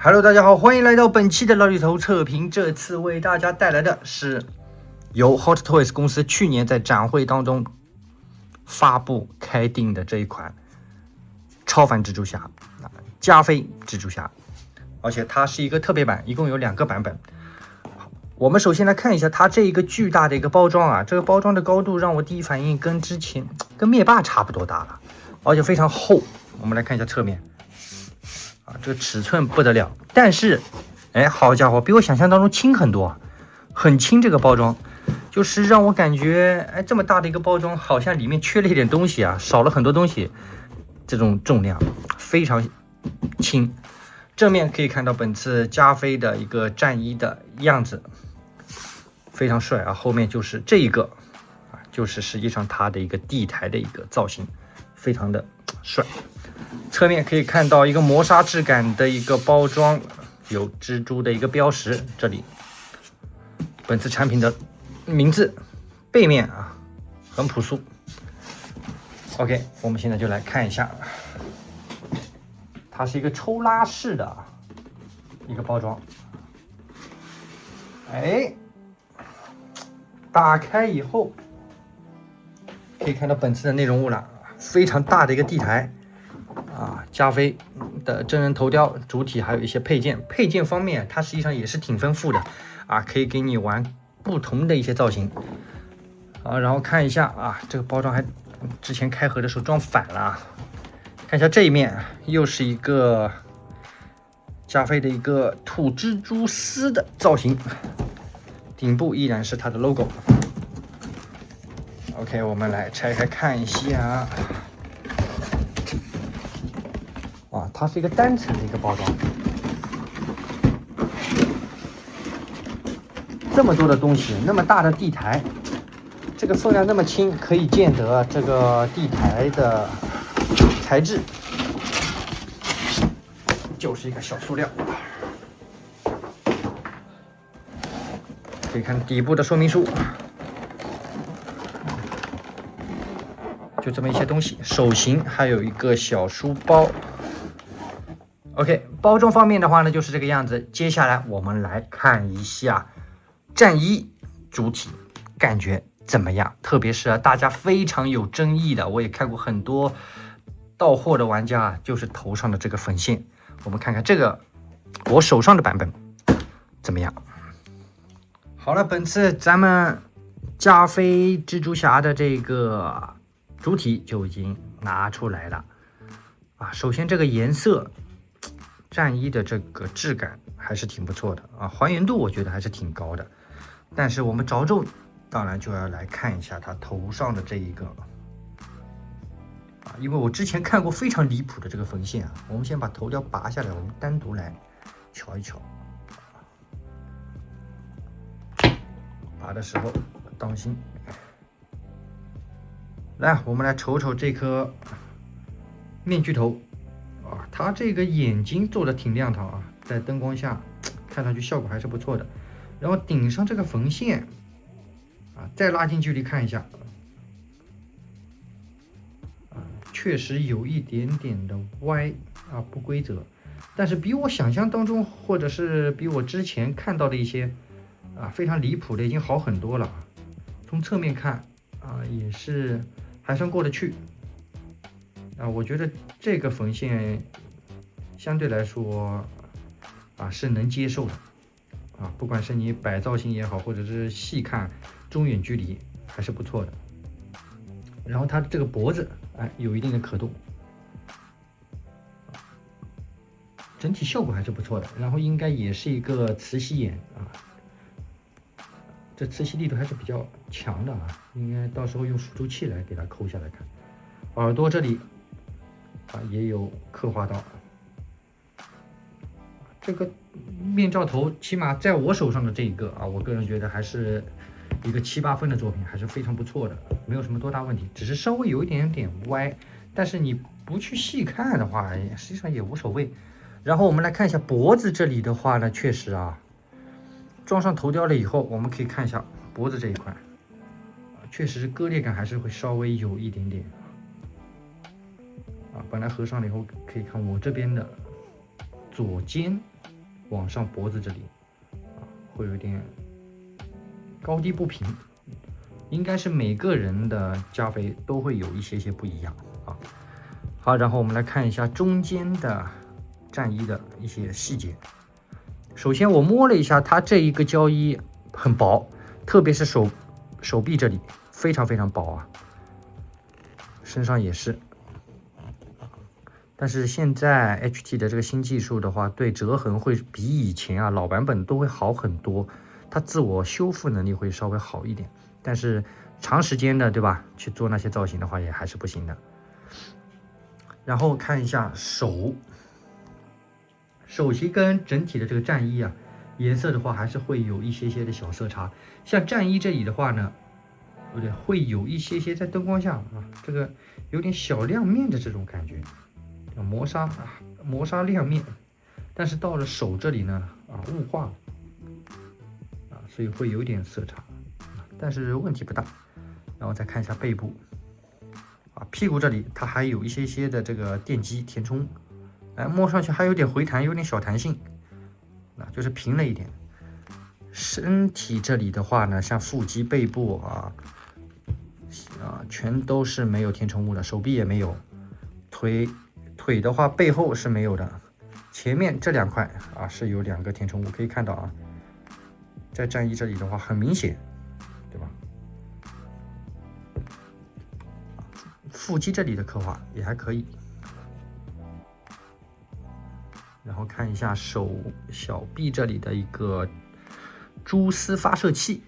Hello， 大家好，欢迎来到本期的老李头测评。这次为大家带来的是由 Hot Toys 公司去年在展会当中发布开定的这一款超凡蜘蛛侠加菲蜘蛛侠，而且它是一个特别版，一共有2个版本。我们首先来看一下它这一个巨大的一个包装啊，这个包装的高度让我第一反应跟之前跟灭霸差不多大了，而且非常厚。我们来看一下侧面。这个尺寸不得了，但是，好家伙，比我想象当中轻很多，很轻。这个包装，就是让我感觉，这么大的一个包装，好像里面缺了一点东西啊，少了很多东西。这种重量非常轻。正面可以看到本次加菲的一个战衣的样子，非常帅啊。后面就是这一个，就是实际上它的一个地台的一个造型，非常的帅。侧面可以看到一个磨砂质感的一个包装，有蜘蛛的一个标识，这里本次产品的名字，背面很朴素。OK， 我们现在就来看一下，它是一个抽拉式的一个包装，打开以后可以看到本次的内容物了，非常大的一个地台。加菲的真人头雕主体，还有一些配件。配件方面，它实际上也是挺丰富的可以给你玩不同的一些造型然后看一下这个包装还之前开盒的时候装反了看一下这一面，又是一个加菲的一个土蜘蛛丝的造型，顶部依然是它的 logo。OK， 我们来拆开看一下。它是一个单层的一个包装，这么多的东西，那么大的地台，这个分量那么轻，可以见得这个地台的材质就是一个小塑料。可以看底部的说明书，就这么一些东西，手型还有一个小书包。OK， 包装方面的话呢，就是这个样子。接下来我们来看一下战衣主体感觉怎么样？特别是大家非常有争议的，我也看过很多到货的玩家就是头上的这个粉线。我们看看这个我手上的版本怎么样？好了，本次咱们加菲蜘蛛侠的这个主体就已经拿出来了首先这个颜色。战衣的这个质感还是挺不错的还原度我觉得还是挺高的。但是我们着重当然就要来看一下它头上的这一个因为我之前看过非常离谱的这个缝线我们先把头雕拔下来，我们单独来瞧一瞧。拔的时候当心。来，我们来瞅瞅这颗面具头。它这个眼睛做的挺亮堂在灯光下看上去效果还是不错的。然后顶上这个缝线再拉近距离看一下确实有一点点的歪不规则，但是比我想象当中或者是比我之前看到的一些非常离谱的已经好很多了。从侧面看也是还算过得去我觉得这个缝线相对来说是能接受的不管是你摆造型也好，或者是细看中远距离还是不错的。然后它的这个脖子有一定的可动，整体效果还是不错的。然后应该也是一个磁吸眼这磁吸力度还是比较强的应该到时候用输出器来给它抠下来看。耳朵这里也有刻画到这个面罩头，起码在我手上的这一个我个人觉得还是一个7、8分的作品，还是非常不错的，没有什么多大问题，只是稍微有一点点歪，但是你不去细看的话，实际上也无所谓。然后我们来看一下脖子这里的话呢，确实装上头雕了以后，我们可以看一下脖子这一块，确实割裂感还是会稍微有一点点。本来合上了以后可以看我这边的左肩往上脖子这里会有点高低不平，应该是每个人的加肥都会有一些不一样啊。好，然后我们来看一下中间的战衣的一些细节。首先我摸了一下，它这一个胶衣很薄，特别是手臂这里非常薄啊，身上也是。但是现在 HT 的这个新技术的话，对折痕会比以前啊老版本都会好很多，它自我修复能力会稍微好一点。但是长时间的，对吧？去做那些造型的话，也还是不行的。然后看一下手型跟整体的这个战衣啊，颜色的话还是会有一些的小色差。像战衣这里的话呢，会有一些在灯光下啊，这个有点小亮面的这种感觉。磨砂亮面，但是到了手这里呢，雾化了，所以会有点色差，但是问题不大。然后再看一下背部，屁股这里它还有一些的这个电机填充，摸上去还有点回弹，有点小弹性，就是平了一点。身体这里的话呢，像腹肌、背部全都是没有填充物的，手臂也没有，腿的话背后是没有的，前面这2块是有2个填充物，可以看到啊，在战衣这里的话很明显，对吧？腹肌这里的刻画也还可以。然后看一下小臂这里的一个蛛丝发射器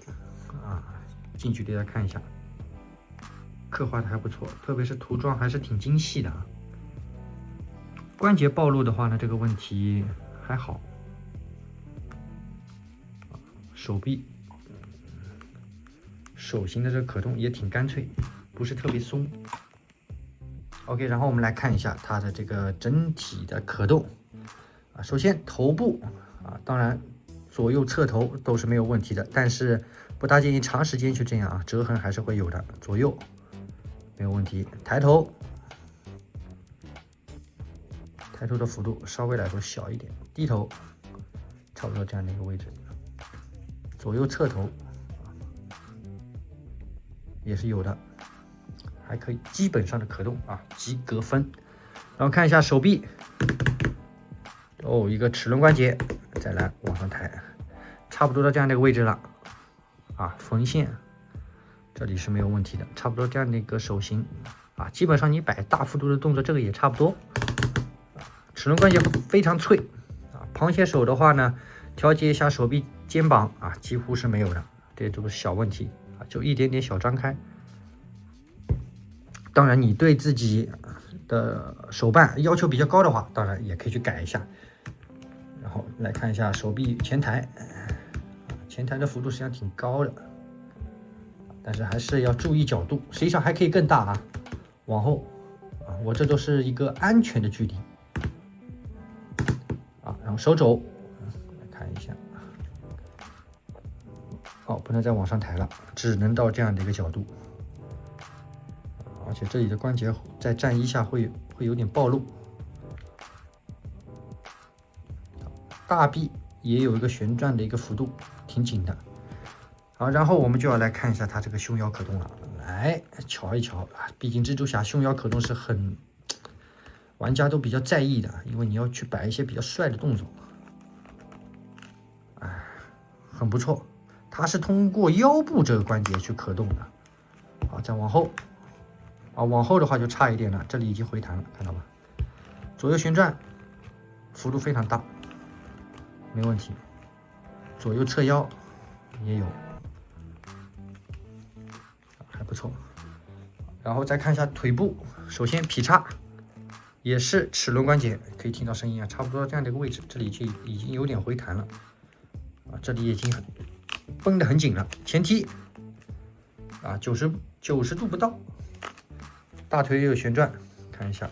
近距离来看一下，刻画的还不错，特别是涂装还是挺精细的。关节暴露的话呢，这个问题还好。手臂手型的这个可动也挺干脆，不是特别松。OK， 然后我们来看一下它的这个整体的可动首先头部当然左右侧头都是没有问题的，但是不大建议长时间去这样折痕还是会有的。左右没有问题，抬头的幅度稍微来说小一点，低头差不多这样的一个位置，左右侧头也是有的，还可以，基本上的可动及格分。然后看一下手臂，一个齿轮关节，再来往上抬，差不多到这样的一个位置了缝线这里是没有问题的，差不多这样的一个手型基本上你摆大幅度的动作，这个也差不多。齿轮关节非常脆螃蟹手的话呢，调节一下手臂、肩膀几乎是没有的，这都是小问题就一点点小张开。当然，你对自己的手办要求比较高的话，当然也可以去改一下。然后来看一下手臂前抬，前抬的幅度实际上挺高的，但是还是要注意角度，实际上还可以更大往后我这都是一个安全的距离然后手肘来看一下不能再往上抬了，只能到这样的一个角度，而且这里的关节在战衣下会有点暴露。大臂也有一个旋转的一个幅度，挺紧的。好，然后我们就要来看一下它这个胸腰可动了，来瞧一瞧毕竟蜘蛛侠胸腰可动是玩家都比较在意的，因为你要去摆一些比较帅的动作，很不错。它是通过腰部这个关节去可动的。再往后，往后的话就差一点了，这里已经回弹了，看到吗？左右旋转幅度非常大，没问题。左右侧腰也有，还不错。然后再看一下腿部，首先劈叉也是齿轮关节，可以听到声音差不多这样的一个位置，这里就已经有点回弹了这里已经绷得很紧了。前踢90度不到，大腿也有旋转，看一下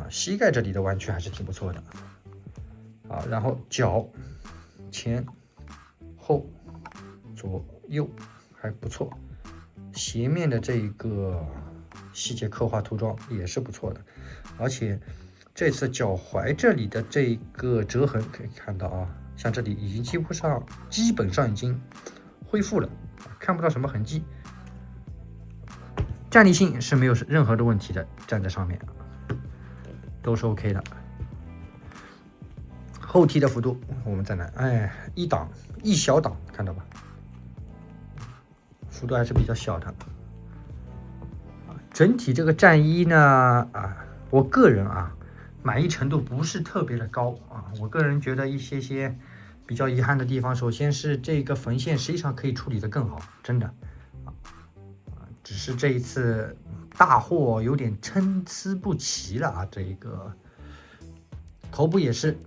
膝盖这里的弯曲还是挺不错的然后脚前后左右还不错，斜面的这个细节刻画涂装也是不错的，而且这次脚踝这里的这个折痕可以看到啊，像这里已经基本上已经恢复了，看不到什么痕迹。站立性是没有任何的问题的，站在上面都是 OK 的。后踢的幅度我们再来，一小档，看到吧？幅度还是比较小的。整体这个战衣呢，我个人满意程度不是特别的高我个人觉得一些比较遗憾的地方，首先是这个缝线实际上可以处理得更好，真的只是这一次大货有点参差不齐了这一个头部也是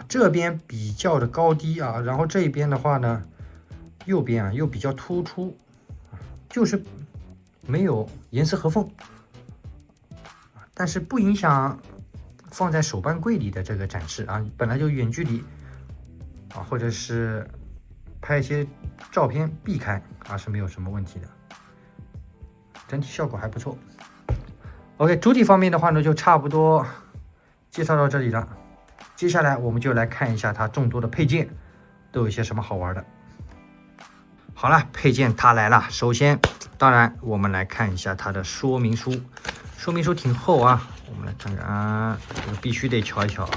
这边比较的高低然后这边的话呢，右边又比较突出，就是没有严丝合缝，但是不影响放在手办柜里的这个展示本来就远距离或者是拍一些照片避开是没有什么问题的，整体效果还不错。OK， 主体方面的话呢，就差不多介绍到这里了。接下来我们就来看一下它众多的配件都有些什么好玩的。好了，配件它来了。首先，当然我们来看一下它的说明书，说明书挺厚我们来看看这个必须得瞧一瞧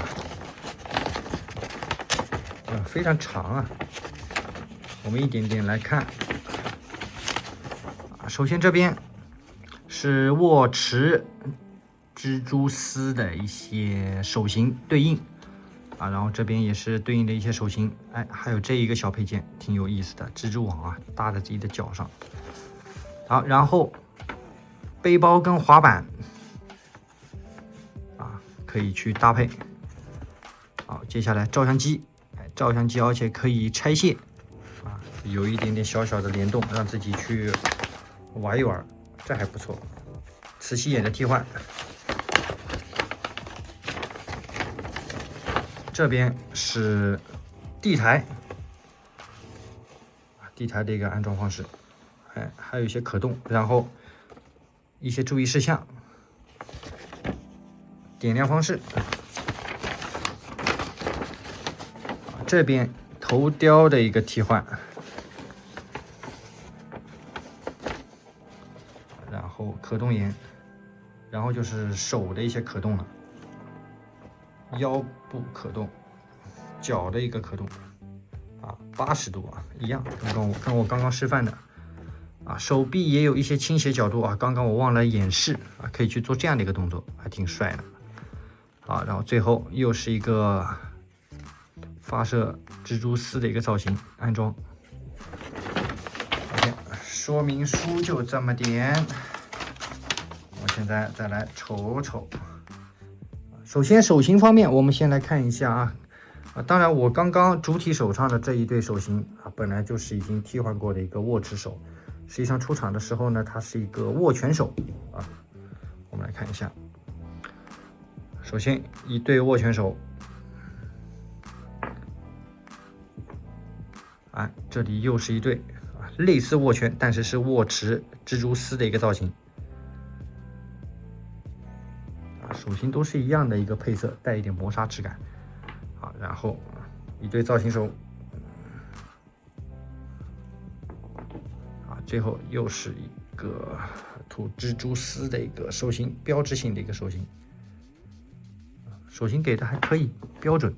非常长我们一点点来看首先这边是握持蜘蛛丝的一些手型对应然后这边也是对应的一些手型，还有这一个小配件挺有意思的，蜘蛛网搭在自己的脚上。好，然后背包跟滑板可以去搭配。好，接下来照相机，照相机而且可以拆卸有一点点小小的联动，让自己去玩一玩，这还不错。磁吸眼的替换。这边是地台的一个安装方式，还有一些可动，然后一些注意事项，点亮方式。这边头雕的一个替换，然后可动眼，然后就是手的一些可动了。腰部可动，脚的一个可动，80度一样，跟我刚刚示范的手臂也有一些倾斜角度刚刚我忘了演示可以去做这样的一个动作，还挺帅的然后最后又是一个发射蜘蛛丝的一个造型安装。OK， 说明书就这么点，我现在再来瞅瞅。首先手型方面，我们先来看一下当然我刚刚主体手上的这一对手型本来就是已经替换过的一个握持手，实际上出厂的时候呢，它是一个握拳手我们来看一下。首先一对握拳手这里又是一对类似握拳，但是是握持蜘蛛丝的一个造型手型都是一样的一个配色，带一点磨砂质感。好，然后一对造型手，最后又是一个吐蜘蛛丝的一个手型，标志性的一个手型。手型给的还可以，标准。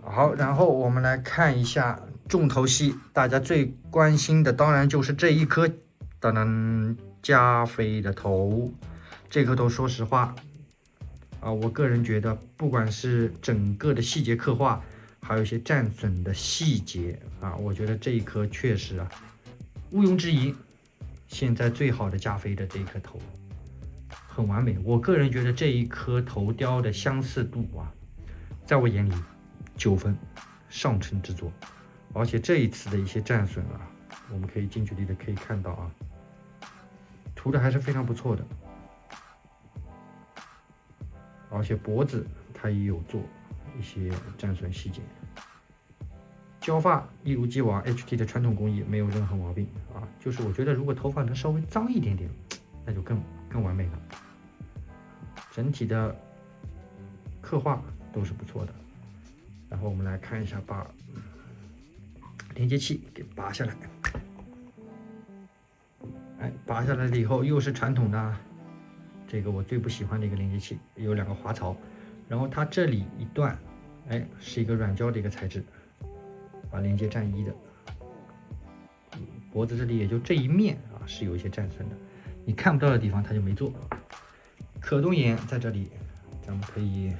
好，然后我们来看一下重头戏，大家最关心的当然就是这一颗加菲的头。这颗头说实话我个人觉得不管是整个的细节刻画，还有一些战损的细节我觉得这一颗确实毋庸置疑，现在最好的加菲的这一颗头很完美。我个人觉得这一颗头雕的相似度在我眼里9分，上乘之作。而且这一次的一些战损我们可以近距离的可以看到涂的还是非常不错的。而且脖子它也有做一些战损细节，胶发一如既往 HT 的传统工艺，没有任何毛病就是我觉得如果头发能稍微脏一点点，那就更完美了。整体的刻画都是不错的。然后我们来看一下，把连接器给拔下来。哎，拔下来了以后，又是传统的这个我最不喜欢的一个连接器，有2个滑槽，然后它这里一段，哎，是一个软胶的一个材质，把连接战衣的脖子这里也就这一面是有一些战损的，你看不到的地方它就没做。可动眼在这里，咱们可以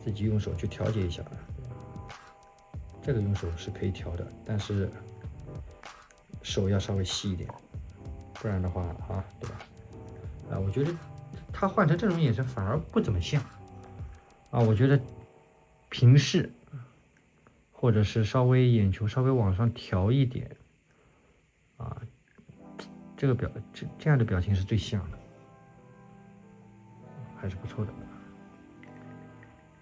自己用手去调节一下，这个用手是可以调的，但是手要稍微细一点，不然的话对吧？我觉得它换成这种眼神反而不怎么像我觉得平视或者是稍微眼球稍微往上调一点这个这样的表情是最像的，还是不错的。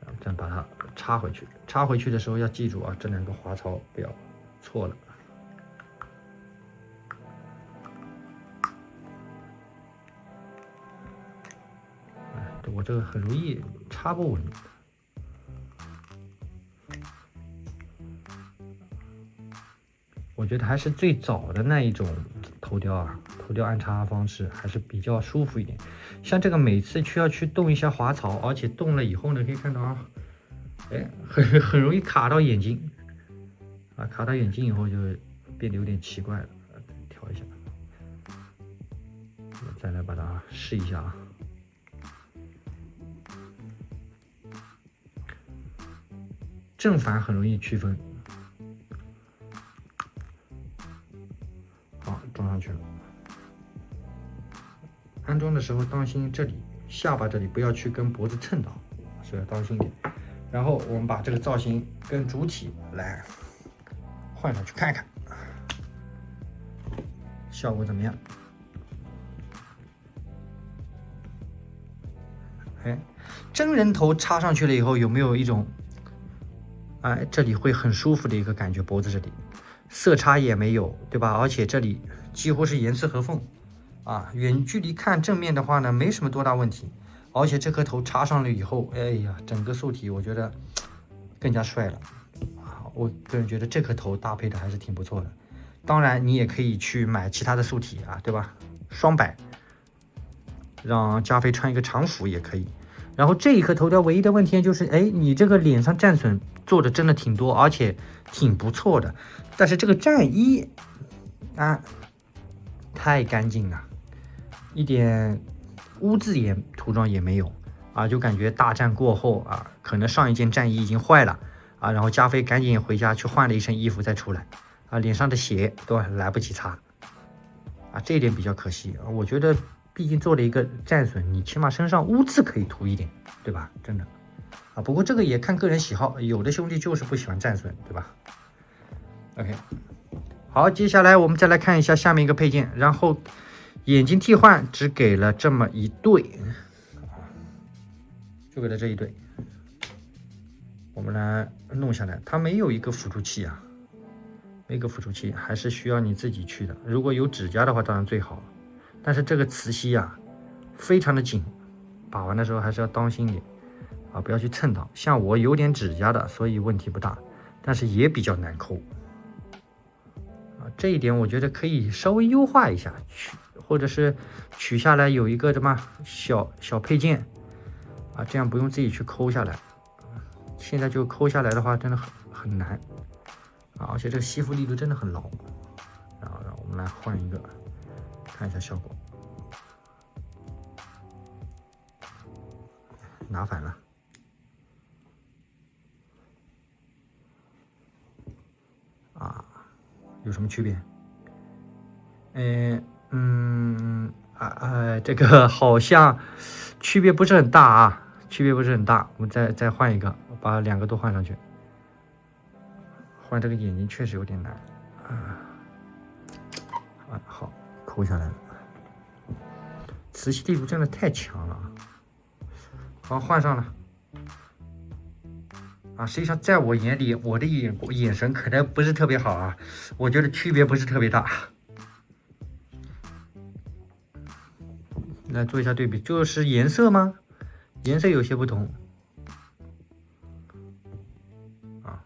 然后再把它插回去，插回去的时候要记住这2个滑槽不要错了。我这个很容易插不稳。我觉得还是最早的那一种头雕头雕安插方式还是比较舒服一点。像这个每次需要去动一下滑槽，而且动了以后呢，可以看到哎，很容易卡到眼睛卡到眼睛以后就变得有点奇怪了。调一下，再来把它试一下正反很容易区分。好，装上去了。安装的时候当心这里下巴这里不要去跟脖子蹭到，所以要当心一点。然后我们把这个造型跟主体来换上去看一看，效果怎么样？哎，真人头插上去了以后，有没有一种这里会很舒服的一个感觉？脖子这里色差也没有，对吧？而且这里几乎是严丝合缝远距离看正面的话呢，没什么多大问题。而且这颗头插上了以后，哎呀，整个素体我觉得更加帅了我个人觉得这颗头搭配的还是挺不错的。当然，你也可以去买其他的素体对吧？双摆，让加菲穿一个长服也可以。然后这一颗头雕唯一的问题就是，哎，你这个脸上战损做的真的挺多，而且挺不错的。但是这个战衣太干净了，一点污渍也涂装也没有就感觉大战过后可能上一件战衣已经坏了然后加菲赶紧回家去换了一身衣服再出来脸上的血都来不及擦这一点比较可惜我觉得毕竟做了一个战损，你起码身上污渍可以涂一点，对吧？真的不过这个也看个人喜好，有的兄弟就是不喜欢战损，对吧 ？OK， 好，接下来我们再来看一下下面一个配件，然后眼睛替换只给了这么一对，就给了这一对，我们来弄下来，它没有一个辅助器没个辅助器还是需要你自己去的，如果有指甲的话当然最好了。但是这个磁吸非常的紧，把玩的时候还是要当心一点不要去蹭到。像我有点指甲的，所以问题不大，但是也比较难抠这一点我觉得可以稍微优化一下，或者是取下来有一个什么小配件这样不用自己去抠下来。现在就抠下来的话，真的很难而且这个吸附力度真的很牢。然后我们来换一个。看一下效果，拿反了有什么区别？这个好像区别不是很大区别不是很大。我们再换一个，把2个都换上去。换这个眼睛确实有点难好。抠下来了，磁吸力度真的太强了好，换上了实际上在我眼里，我的眼神可能不是特别好我觉得区别不是特别大。来做一下对比，就是颜色吗？颜色有些不同啊，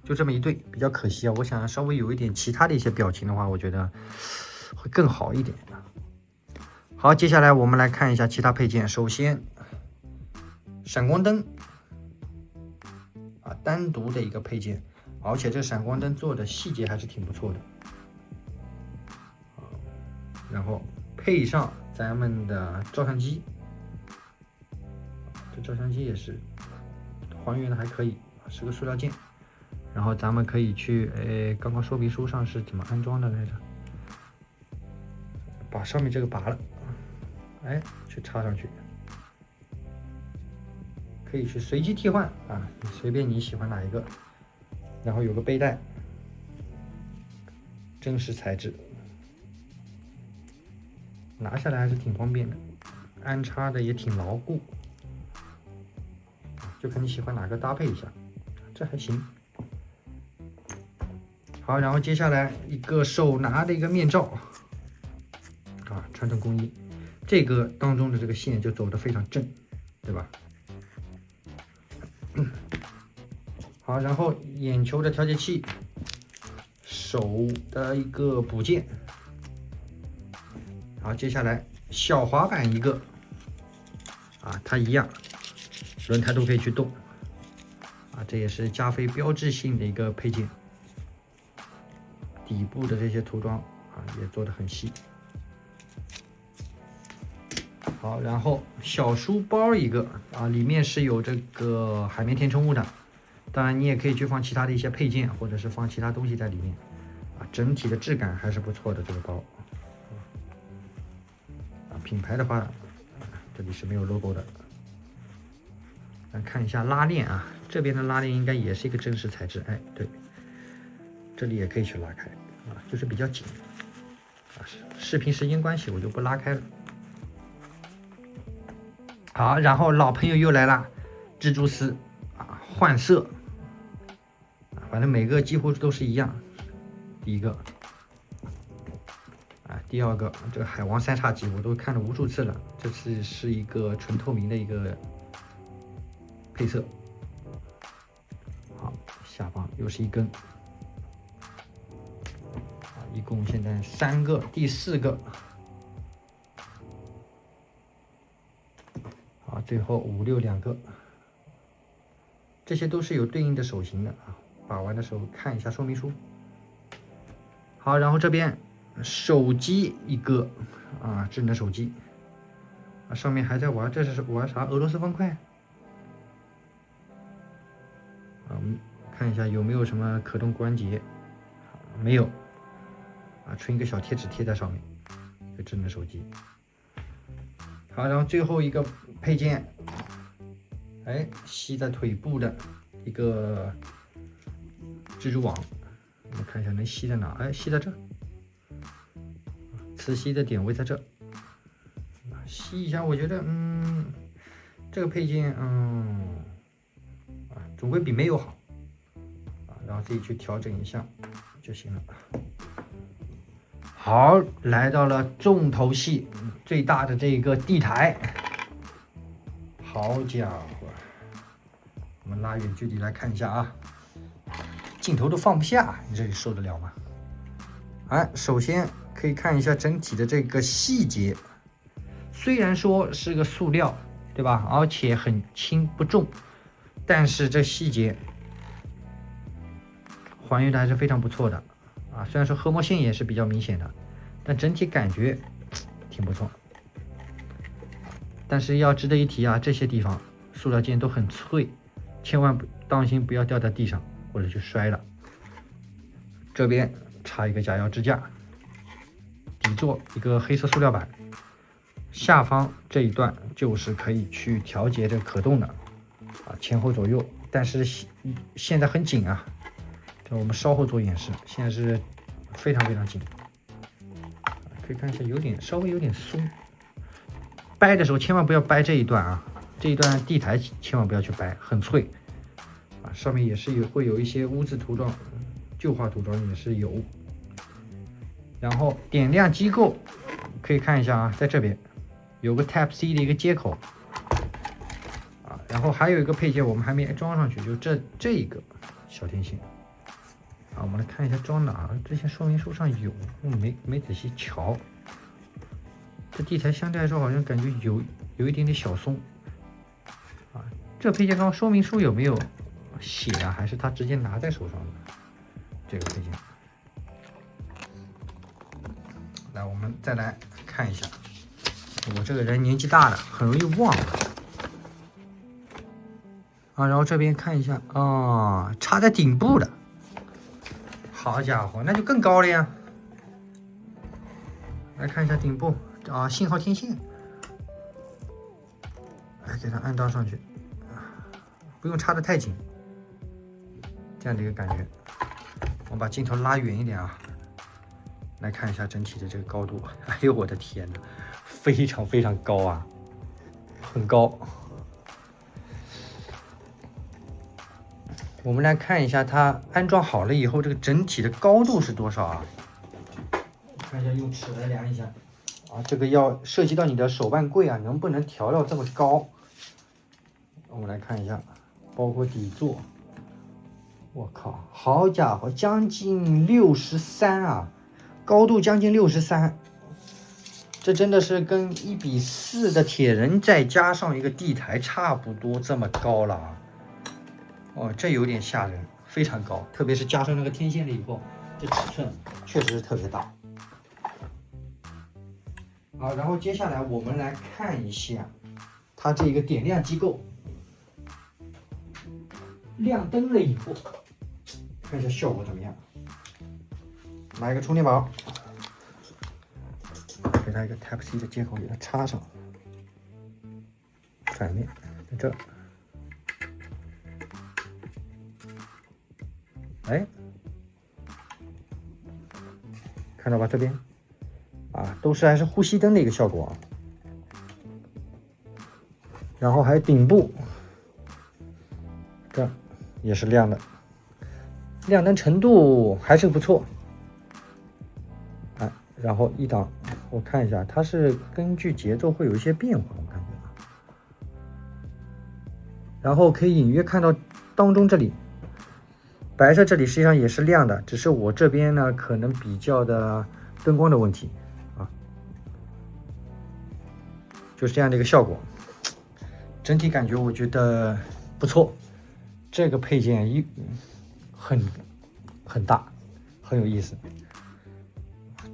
就这么一对，比较可惜啊。我想稍微有一点其他的一些表情的话，我觉得会更好一点啊。好，接下来我们来看一下其他配件。首先，闪光灯啊，单独的一个配件，而且这闪光灯做的细节还是挺不错的。然后配上咱们的照相机，这照相机也是还原的还可以，是个塑料件。然后咱们可以去，刚刚说明书上是怎么安装的来着？把上面这个拔了，去插上去，可以去随机替换啊，随便你喜欢哪一个。然后有个背带，真实材质。拿下来还是挺方便的，安插的也挺牢固，就看你喜欢哪个搭配一下，这还行。好，然后接下来一个手拿的一个面罩，啊，传统工艺，这个当中的这个线就走得非常正，对吧？好，然后眼球的调节器，手的一个补件。好，接下来小滑板一个，啊，它一样，轮胎都可以去动，啊，这也是加菲标志性的一个配件。底部的这些涂装啊，也做得很细。好，然后小书包一个啊，里面是有这个海绵填充物的，当然你也可以去放其他的一些配件，或者是放其他东西在里面，啊，整体的质感还是不错的这个包。品牌的话，这里是没有 logo 的。来看一下拉链啊，这边的拉链应该也是一个真实材质，对，这里也可以去拉开啊，就是比较紧啊。视频时间关系，我就不拉开了。好，然后老朋友又来了，蜘蛛丝啊，换色啊，反正每个几乎都是一样。第一个。第二个，这个海王三叉戟我都看了无数次了，这次是一个纯透明的一个配色。好，下方又是一根，一共现在3个，第4个，好，最后5、6、2个，这些都是有对应的手型的啊，把玩的时候看一下说明书。好，然后这边。手机一个啊，智能手机啊，上面还在玩，这是玩啥？俄罗斯方块啊？我们看一下有没有什么可动关节，没有啊，纯一个小贴纸贴在上面，这智能手机。好，然后最后一个配件，吸在腿部的一个蜘蛛网，我们看一下能吸在哪？吸在这。磁吸的点位在这，吸一下，我觉得，这个配件，总归比没有好，然后自己去调整一下就行了。好，来到了重头戏，最大的这个地台，好家伙，我们拉远距离来看一下啊，镜头都放不下，你这里受得了吗？首先。可以看一下整体的这个细节，虽然说是个塑料，对吧？而且很轻不重，但是这细节还原的还是非常不错的啊。虽然说合模线也是比较明显的，但整体感觉挺不错。但是要值得一提啊，这些地方塑料件都很脆，千万当心不要掉在地上或者去摔了。这边插一个假腰支架。底座一个黑色塑料板，下方这一段就是可以去调节这个可动的啊，前后左右，但是现在很紧啊，这我们稍后做演示，现在是非常非常紧，可以看一下稍微有点松，掰的时候千万不要掰这一段啊，这一段地台千万不要去掰，很脆啊，上面也是会有一些污渍涂装，旧化涂装也是有。然后点亮机构可以看一下啊，在这边有个 Type C 的一个接口，然后还有一个配件我们还没装上去，就这个小天线啊，我们来看一下装哪儿。之前说明书上有，我没仔细瞧。这地台相对来说好像感觉有一点点小松啊。这配件刚刚说明书有没有写啊？还是他直接拿在手上的？这个配件。来，我们再来看一下。我这个人年纪大了，很容易忘啊。然后这边看一下啊，插在顶部的。好家伙，那就更高了呀！来看一下顶部啊，信号天线，来给它安装上去，不用插得太紧，这样的一个感觉。我把镜头拉远一点啊，来看一下整体的这个高度。哎呦我的天哪，非常非常高啊，很高。我们来看一下它安装好了以后，这个整体的高度是多少啊？看一下，用尺来量一下啊。这个要涉及到你的手办柜啊，能不能调到这么高？我们来看一下，包括底座，我靠，好家伙，将近63啊，高度将近63，这真的是跟1:4的铁人再加上一个地台差不多这么高了啊。哦，这有点吓人，非常高，特别是加上那个天线了以后，这尺寸确实是特别大。好，然后接下来我们来看一下它这个点亮机构，亮灯了以后，看一下效果怎么样。拿一个充电宝，给它一个 Type C 的接口给它插上，反面在这儿。哎，看到吧？这边啊，都是还是呼吸灯的一个效果啊。然后还有顶部，这也是亮的，亮灯程度还是不错。哎，然后一档，我看一下，它是根据节奏会有一些变化，我感觉啊。然后可以隐约看到当中这里。白色这里实际上也是亮的，只是我这边呢可能比较的灯光的问题啊，就是这样的一个效果。整体感觉我觉得不错，这个配件很大，很有意思。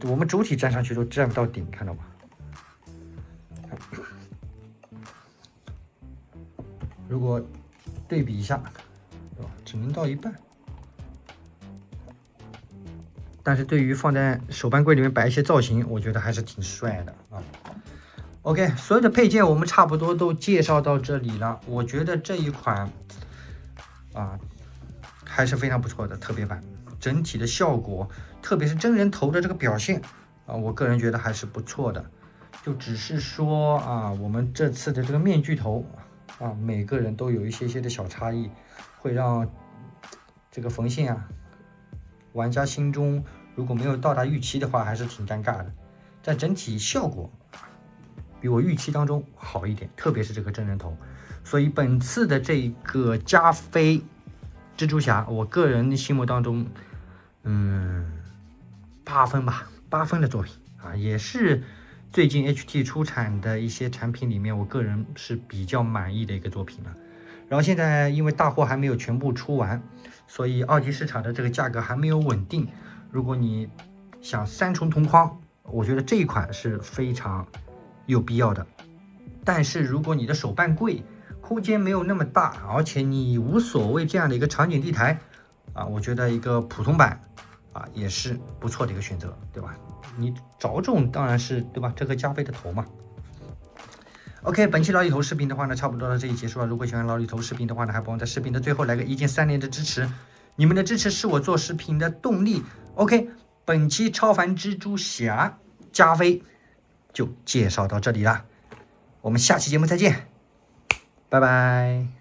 我们主体站上去都站不到顶，看到吗？如果对比一下，对吧？只能到一半。但是对于放在手办柜里面摆一些造型，我觉得还是挺帅的啊。OK， 所有的配件我们差不多都介绍到这里了。我觉得这一款啊还是非常不错的特别版，整体的效果，特别是真人头的这个表现啊，我个人觉得还是不错的。就只是说啊，我们这次的这个面具头啊，每个人都有一些的小差异，会让这个缝线啊，玩家心中如果没有到达预期的话，还是挺尴尬的。但整体效果比我预期当中好一点，特别是这个真人头。所以本次的这个加菲蜘蛛侠，我个人心目当中，8分吧，8分的作品啊，也是最近 HT 出产的一些产品里面，我个人是比较满意的一个作品了。然后现在因为大货还没有全部出完，所以二级市场的这个价格还没有稳定。如果你想3重同框，我觉得这一款是非常有必要的。但是如果你的手办柜空间没有那么大，而且你无所谓这样的一个场景地台啊，我觉得一个普通版啊也是不错的一个选择，对吧？你着重当然是对吧？这个加菲的头嘛。OK， 本期老李头视频的话呢，差不多到这里结束了。如果喜欢老李头视频的话呢，还不忘在视频的最后来个1键3连的支持，你们的支持是我做视频的动力。OK， 本期超凡蜘蛛侠加菲就介绍到这里了，我们下期节目再见，拜拜。